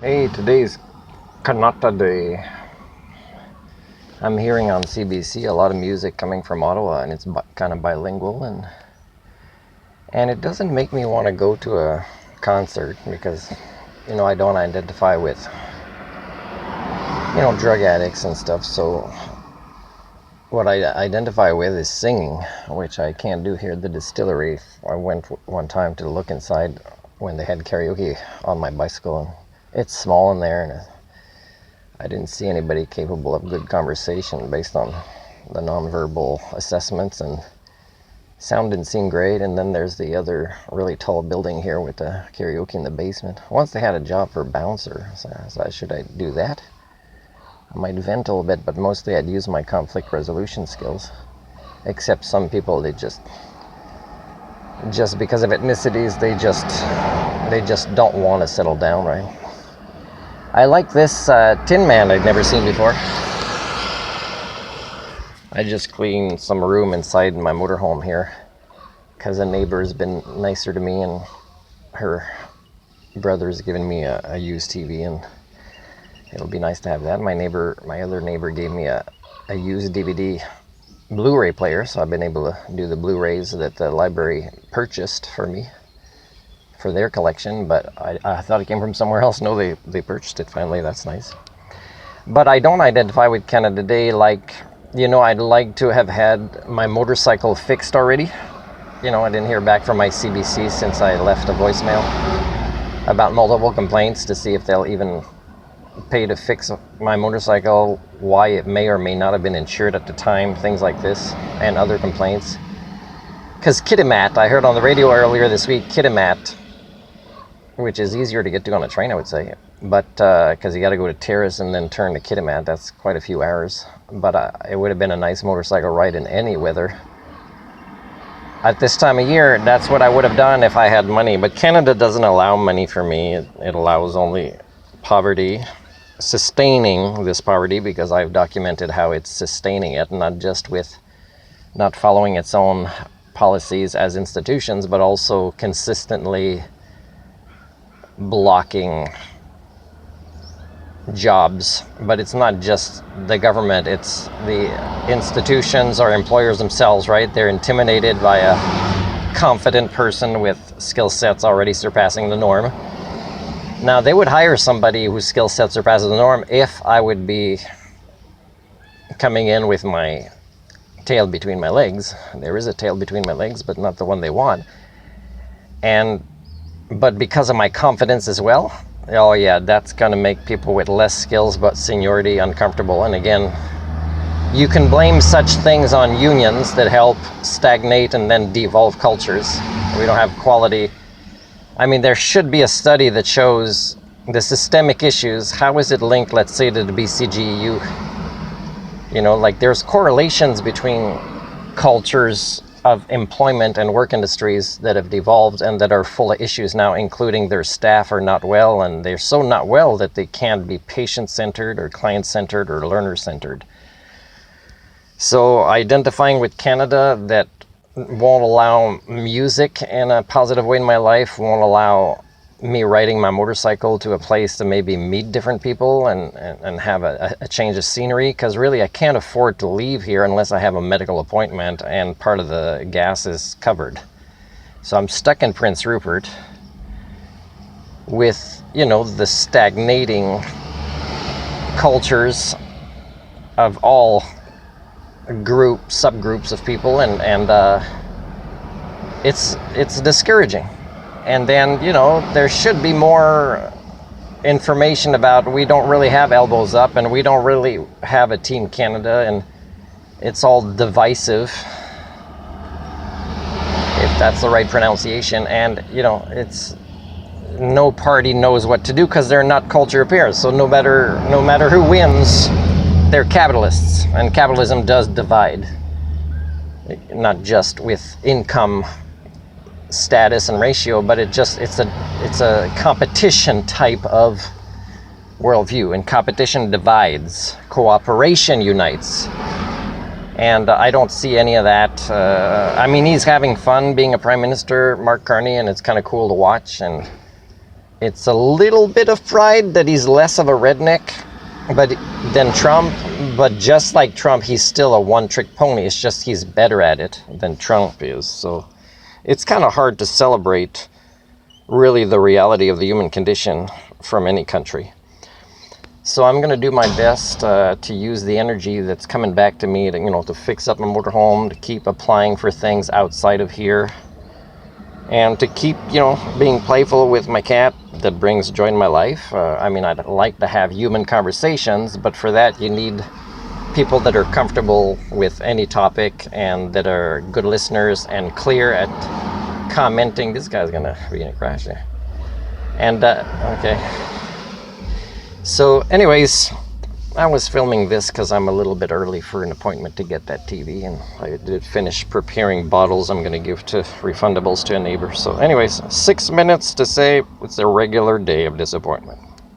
Hey, today's Kannada Day. I'm hearing on CBC a lot of music coming from Ottawa, and it's kind of bilingual, and it doesn't make me want to go to a concert because, I don't identify with, drug addicts and stuff. So what I identify with is singing, which I can't do here at the distillery. I went one time to look inside when they had karaoke on my bicycle, and it's small in there, and I didn't see anybody capable of good conversation based on the nonverbal assessments, and sound didn't seem great. And then there's the other really tall building here with the karaoke in the basement. Once they had a job for bouncer, so should I do that? I might vent a little bit, but mostly I'd use my conflict resolution skills. Except some people, they just because of ethnicities, they just don't want to settle down, right? I like this Tin Man I'd never seen before. I just cleaned some room inside my motorhome here because a neighbor's been nicer to me, and her brother's given me a used TV, and it'll be nice to have that. My other neighbor gave me a used DVD Blu-ray player, so I've been able to do the Blu-rays that the library purchased for me for their collection, but I thought it came from somewhere else. No, they purchased it finally. That's nice. But I don't identify with Canada Day. Like, I'd like to have had my motorcycle fixed already. I didn't hear back from my CBC since I left a voicemail about multiple complaints to see if they'll even pay to fix my motorcycle, why it may or may not have been insured at the time, things like this, and other complaints. Because Kitimat, I heard on the radio earlier this week, Kitimat, which is easier to get to on a train, I would say, but because you got to go to Terrace and then turn to Kitimat, that's quite a few hours. But it would have been a nice motorcycle ride in any weather. At this time of year, that's what I would have done if I had money. But Canada doesn't allow money for me. It allows only poverty, sustaining this poverty, because I've documented how it's sustaining it, not just with not following its own policies as institutions, but also consistently blocking jobs. But it's not just the government, it's the institutions or employers themselves, right? They're intimidated by a confident person with skill sets already surpassing the norm. Now, they would hire somebody whose skill set surpasses the norm if I would be coming in with my tail between my legs. There is a tail between my legs, but not the one they want. But because of my confidence as well, oh yeah, that's going to make people with less skills but seniority uncomfortable. And again, you can blame such things on unions that help stagnate and then devolve cultures. We don't have quality. I mean, there should be a study that shows the systemic issues. How is it linked, let's say, to the BCGEU? Like there's correlations between cultures of employment and work industries that have devolved and that are full of issues now, including their staff are not well, and they're so not well that they can't be patient-centered or client-centered or learner-centered. So identifying with Canada that won't allow music in a positive way in my life, won't allow me riding my motorcycle to a place to maybe meet different people and have a change of scenery, because really I can't afford to leave here unless I have a medical appointment and part of the gas is covered. So I'm stuck in Prince Rupert with, the stagnating cultures of all subgroups of people, and it's discouraging. And then, there should be more information about, we don't really have elbows up, and we don't really have a Team Canada, and it's all divisive, if that's the right pronunciation. And, it's no party knows what to do because they're not culture peers. So no matter who wins, they're capitalists, and capitalism does divide, not just with income status and ratio, but it's a competition type of worldview, and competition divides, cooperation unites, and I don't see any of that. I mean, he's having fun being a prime minister, Mark Carney, and it's kind of cool to watch, and It's a little bit of pride that he's less of a redneck than Trump, but just like Trump, he's still a one-trick pony. It's just he's better at it than Trump is. So it's kind of hard to celebrate really the reality of the human condition from any country. So I'm going to do my best to use the energy that's coming back to me to fix up my motorhome, to keep applying for things outside of here, and to keep, being playful with my cat that brings joy in my life. I mean, I'd like to have human conversations, but for that you need people that are comfortable with any topic and that are good listeners and clear at commenting. This guy's gonna be in a crash there. And, okay. So anyways, I was filming this because I'm a little bit early for an appointment to get that TV, and I did finish preparing bottles I'm going to give to refundables to a neighbor. So anyways, 6 minutes to say it's a regular day of disappointment.